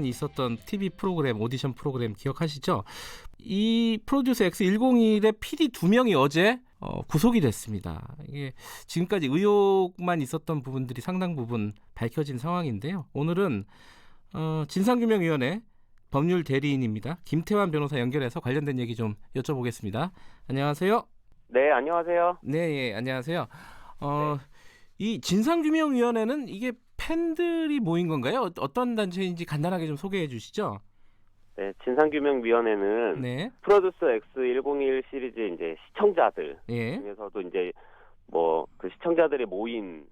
있었던 TV 프로그램, 오디션 프로그램 기억하시죠? 이 프로듀스 X101의 PD 2명이 어제 구속이 됐습니다. 이게 지금까지 의혹만 있었던 부분들이 상당 부분 밝혀진 상황인데요. 오늘은 진상규명위원회 법률 대리인입니다. 김태환 변호사 연결해서 관련된 얘기 좀 여쭤보겠습니다. 안녕하세요. 네, 안녕하세요. 네, 예, 안녕하세요. 네. 이 진상규명위원회는 이게 팬들이 모인 건가요? 어떤 단체인지 간단하게 좀 소개해 주시죠. 네, 진상규명위원회는 네. 프로듀스 X101 시리즈 이제 시청자들 예. 중에서도 이제 뭐 그 시청자들이 모인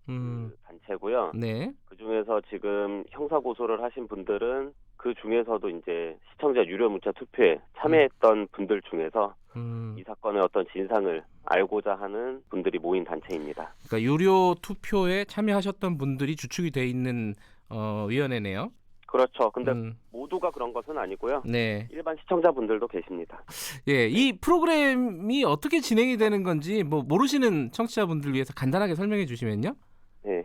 그 단체고요. 네. 그 중에서 지금 형사 고소를 하신 분들은 그 중에서도 이제 시청자 유료 문자 투표에 참여했던 분들 중에서 이 사건의 어떤 진상을 알고자 하는 분들이 모인 단체입니다. 그러니까 유료 투표에 참여하셨던 분들이 주축이 돼 있는 위원회네요. 그렇죠. 근데 모두가 그런 것은 아니고요. 네. 일반 시청자분들도 계십니다. 예, 이 프로그램이 어떻게 진행이 되는 건지 뭐 모르시는 청취자분들 위해서 간단하게 설명해 주시면요. 네.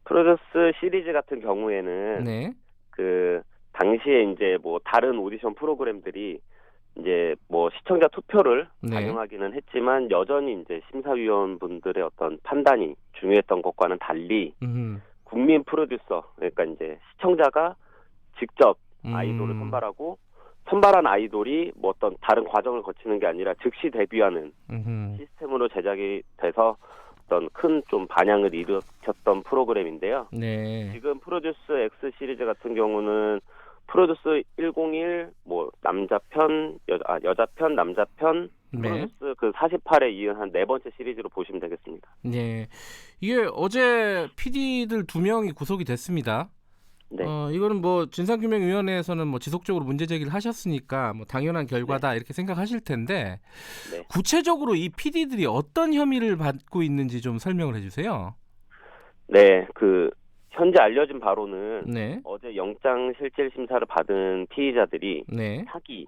프로듀스 시리즈 같은 경우에는 네. 그 당시에 이제 뭐 다른 오디션 프로그램들이 이제 뭐 시청자 투표를 네. 반영하기는 했지만 여전히 이제 심사위원분들의 어떤 판단이 중요했던 것과는 달리 국민 프로듀서, 그러니까 이제 시청자가 직접 아이돌을 선발하고 선발한 아이돌이 뭐 어떤 다른 과정을 거치는 게 아니라 즉시 데뷔하는 시스템으로 제작이 돼서 어떤 큰 좀 반향을 일으켰던 프로그램인데요. 네. 지금 프로듀스 X 시리즈 같은 경우는 프로듀스 101 뭐 남자편, 여자편, 남자편, 네. 프로듀스 그 48에 이은 한 네 번째 시리즈로 보시면 되겠습니다. 네. 이게 어제 PD들 2명이 구속이 됐습니다. 네. 이거는 뭐 진상규명위원회에서는 뭐 지속적으로 문제 제기를 하셨으니까 뭐 당연한 결과다 이렇게 생각하실 텐데 네. 구체적으로 이 PD들이 어떤 혐의를 받고 있는지 좀 설명을 해주세요. 네, 그 현재 알려진 바로는 네. 어제 영장 실질 심사를 받은 피의자들이 네. 사기,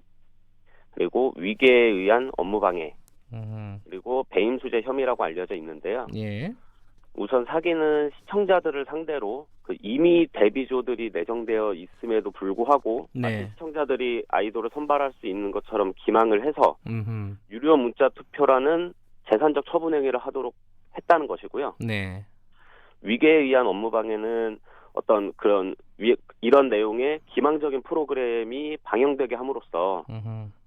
그리고 위계에 의한 업무방해, 그리고 배임수재 혐의라고 알려져 있는데요. 예. 우선 사기는 시청자들을 상대로 그 이미 데뷔조들이 내정되어 있음에도 불구하고 네. 마치 시청자들이 아이돌을 선발할 수 있는 것처럼 기망을 해서 유료 문자 투표라는 재산적 처분 행위를 하도록 했다는 것이고요. 네. 위계에 의한 업무방해는 어떤 그런 이런 내용의 기망적인 프로그램이 방영되게 함으로써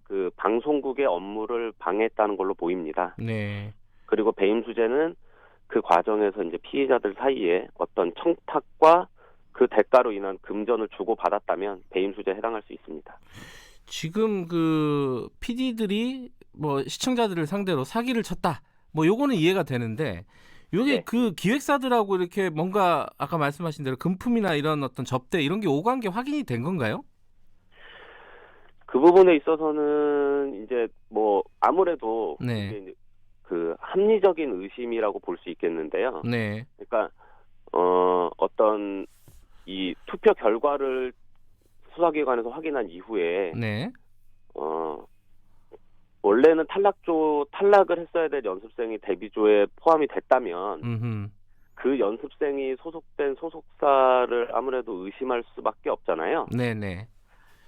그 방송국의 업무를 방해했다는 걸로 보입니다. 네. 그리고 배임수재는 그 과정에서 이제 피의자들 사이에 어떤 청탁과 그 대가로 인한 금전을 주고받았다면 배임수재에 해당할 수 있습니다. 지금 그 PD들이 뭐 시청자들을 상대로 사기를 쳤다. 뭐 요거는 이해가 되는데 요게 네. 그 기획사들하고 이렇게 뭔가 아까 말씀하신 대로 금품이나 이런 어떤 접대 이런 게 오간 게 확인이 된 건가요? 그 부분에 있어서는 이제 뭐 아무래도 네. 이제 그 합리적인 의심이라고 볼 수 있겠는데요. 네. 그러니까 어떤 이 투표 결과를 수사기관에서 확인한 이후에 네. 원래는 탈락을 했어야 될 연습생이 데뷔조에 포함이 됐다면 그 연습생이 소속된 소속사를 아무래도 의심할 수밖에 없잖아요. 네네.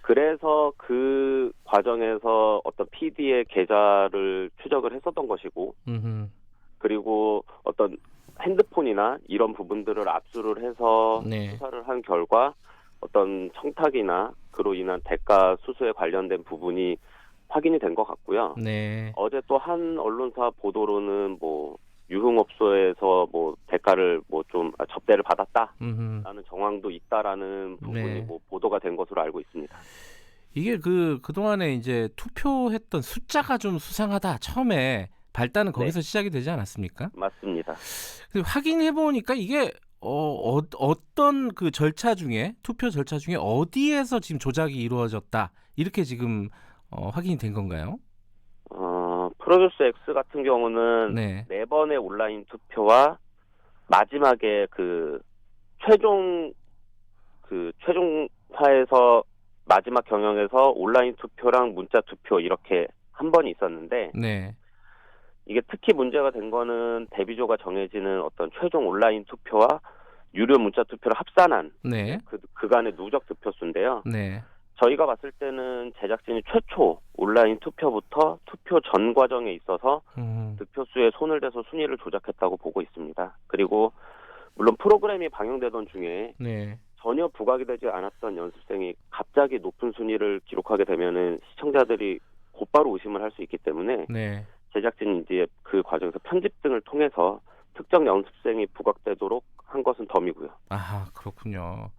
그래서 그 과정에서 어떤 PD의 계좌를 추적을 했었던 것이고, 그리고 어떤 핸드폰이나 이런 부분들을 압수를 해서 네. 수사를 한 결과 어떤 청탁이나 그로 인한 대가 수수에 관련된 부분이 확인이 된 것 같고요. 네. 어제 또 한 언론사 보도로는 뭐 유흥업소에서 뭐 대가를 뭐 좀 접대를 받았다라는 정황도 있다라는 부분이 네. 뭐 보도가 된 것으로 알고 있습니다. 이게 그동안에 이제 투표했던 숫자가 좀 수상하다. 처음에 발단은 거기서 시작이 되지 않았습니까? 맞습니다. 확인해 보니까 이게 어떤 그 절차 중에 투표 절차 중에 어디에서 지금 조작이 이루어졌다. 이렇게 지금 확인이 된 건가요? 프로듀스 X 같은 경우는 네. 4번의 온라인 투표와 마지막에 최종화에서 마지막 경영에서 온라인 투표랑 문자 투표 이렇게 한 번이 있었는데 네. 이게 특히 문제가 된 거는 데뷔조가 정해지는 어떤 최종 온라인 투표와 유료 문자 투표를 합산한 네. 그간의 누적 득표수인데요. 네. 저희가 봤을 때는 제작진이 최초 온라인 투표부터 투표 전 과정에 있어서 득표수에 손을 대서 순위를 조작했다고 보고 있습니다. 그리고 물론 프로그램이 방영되던 중에 네. 전혀 부각이 되지 않았던 연습생이 갑자기 높은 순위를 기록하게 되면은 시청자들이 곧바로 의심을 할 수 있기 때문에 네. 제작진이 이제 그 과정에서 편집 등을 통해서 특정 연습생이 부각되도록 한 것은 덤이고요. 아, 그렇군요.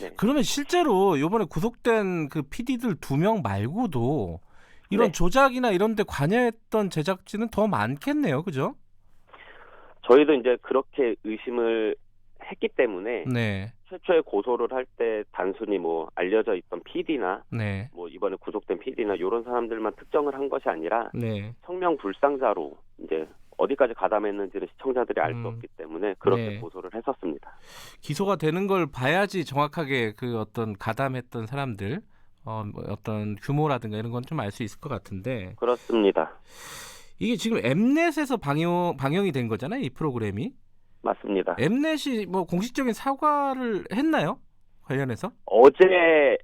네. 그러면 실제로 이번에 구속된 그 PD들 2명 말고도 이런 네. 조작이나 이런 데 관여했던 제작진은 더 많겠네요. 그죠? 저희도 이제 그렇게 의심을 했기 때문에 네. 최초에 고소를 할 때 단순히 뭐 알려져 있던 PD나 네. 뭐 이번에 구속된 PD나 이런 사람들만 특정을 한 것이 아니라 네. 성명불상자로 이제 어디까지 가담했는지를 시청자들이 알 수 없기 때문에 그렇게 네. 고소를 했었습니다. 기소가 되는 걸 봐야지 정확하게 그 어떤 가담했던 사람들 뭐 어떤 규모라든가 이런 건 좀 알 수 있을 것 같은데 그렇습니다. 이게 지금 엠넷에서 방영이 된 거잖아요, 이 프로그램이. 맞습니다. 엠넷이 뭐 공식적인 사과를 했나요? 관련해서? 어제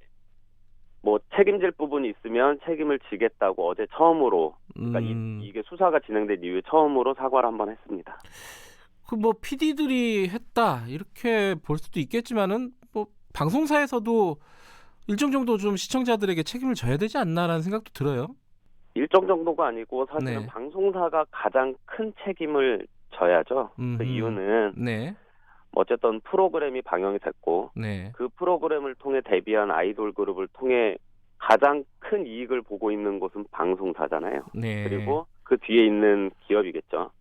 뭐 책임질 부분이 있으면 책임을 지겠다고 어제 처음으로 그러니까 이게 수사가 진행된 이후에 처음으로 사과를 한번 했습니다. 그 뭐 PD들이 했다 이렇게 볼 수도 있겠지만은 뭐 방송사에서도 일정 정도 좀 시청자들에게 책임을 져야 되지 않나라는 생각도 들어요. 일정 정도가 아니고 사실은 네. 방송사가 가장 큰 책임을 져야죠. 그 이유는 네. 어쨌든 프로그램이 방영이 됐고 네. 그 프로그램을 통해 데뷔한 아이돌 그룹을 통해 가장 큰 이익을 보고 있는 곳은 방송사잖아요. 네. 그리고 그 뒤에 있는 기업이겠죠.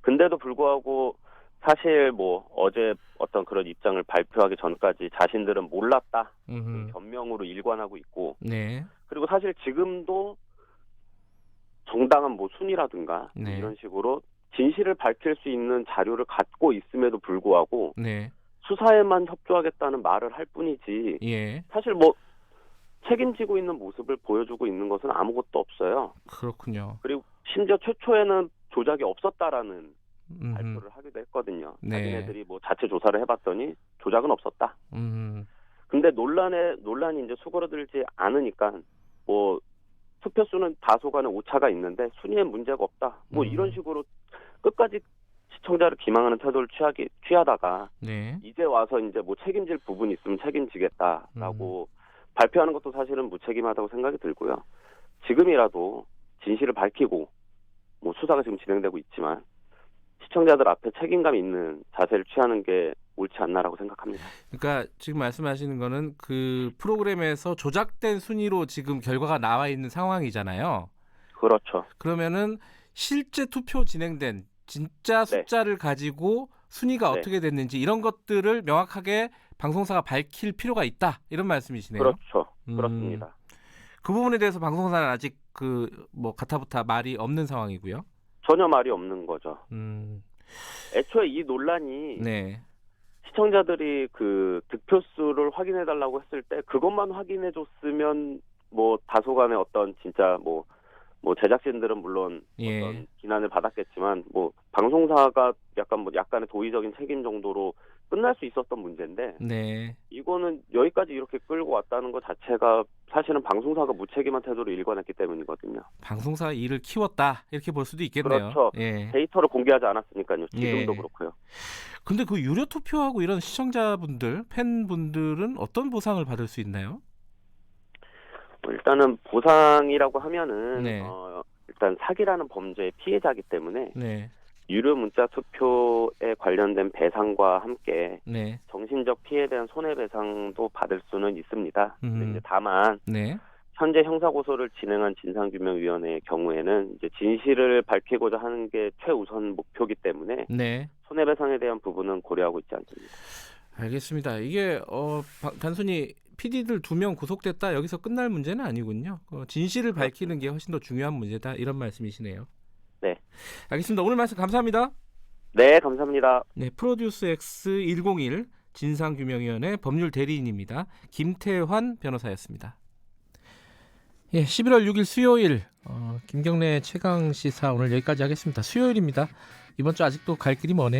근데도 불구하고 사실 뭐 어제 어떤 그런 입장을 발표하기 전까지 자신들은 몰랐다. 변명으로 일관하고 있고 네. 그리고 사실 지금도 정당한 뭐 순위라든가 네. 이런 식으로 진실을 밝힐 수 있는 자료를 갖고 있음에도 불구하고 네. 수사에만 협조하겠다는 말을 할 뿐이지 예. 사실 뭐 책임지고 있는 모습을 보여주고 있는 것은 아무것도 없어요. 그렇군요. 그리고 심지어 최초에는 조작이 없었다라는 발표를 하기도 했거든요. 네. 자기네들이 뭐 자체 조사를 해봤더니 조작은 없었다. 근데 논란이 이제 수그러들지 않으니까 뭐 투표수는 다소간의 오차가 있는데 순위에 문제가 없다. 뭐 이런 식으로 끝까지 시청자를 기망하는 태도를 취하다가 네. 이제 와서 이제 뭐 책임질 부분이 있으면 책임지겠다라고 발표하는 것도 사실은 무책임하다고 생각이 들고요. 지금이라도 진실을 밝히고 뭐 수사가 지금 진행되고 있지만 시청자들 앞에 책임감 있는 자세를 취하는 게 옳지 않나라고 생각합니다. 그러니까 지금 말씀하시는 거는 그 프로그램에서 조작된 순위로 지금 결과가 나와 있는 상황이잖아요. 그렇죠. 그러면은 실제 투표 진행된 진짜 숫자를 가지고 순위가 어떻게 됐는지 이런 것들을 명확하게 방송사가 밝힐 필요가 있다. 이런 말씀이시네요. 그렇죠. 그렇습니다. 그 부분에 대해서 방송사는 아직 그 뭐 가타부타 말이 없는 상황이고요. 전혀 말이 없는 거죠. 애초에 이 논란이 네. 시청자들이 그 득표수를 확인해달라고 했을 때 그것만 확인해줬으면 뭐 다소간의 어떤 진짜 뭐 제작진들은 물론 어떤 비난을 받았겠지만 뭐 방송사가 약간의 도의적인 책임 정도로 끝날 수 있었던 문제인데 네. 이거는 여기까지 이렇게 끌고 왔다는 것 자체가 사실은 방송사가 무책임한 태도로 일관했기 때문이거든요. 방송사 일을 키웠다 이렇게 볼 수도 있겠네요. 그렇죠. 예. 데이터를 공개하지 않았으니까요. 지금도 그렇고요. 근데 그 유료 투표하고 이런 시청자분들, 팬분들은 어떤 보상을 받을 수 있나요? 일단은 보상이라고 하면은 네. 일단 사기라는 범죄의 피해자이기 때문에 네. 유료 문자 투표에 관련된 배상과 함께 네. 정신적 피해에 대한 손해배상도 받을 수는 있습니다. 근데 이제 다만 네. 현재 형사고소를 진행한 진상규명위원회의 경우에는 이제 진실을 밝히고자 하는 게 최우선 목표이기 때문에 네. 손해배상에 대한 부분은 고려하고 있지 않습니다. 알겠습니다. 이게 단순히 PD들 2명 구속됐다 여기서 끝날 문제는 아니군요. 진실을 밝히는 게 훨씬 더 중요한 문제다 이런 말씀이시네요. 네. 알겠습니다. 오늘 말씀 감사합니다. 네, 감사합니다. 네, 프로듀스 X 101 진상규명위원회 법률 대리인입니다. 김태환 변호사였습니다. 예, 11월 6일 수요일 김경래 최강 시사 오늘 여기까지 하겠습니다. 수요일입니다. 이번 주 아직도 갈 길이 머네요.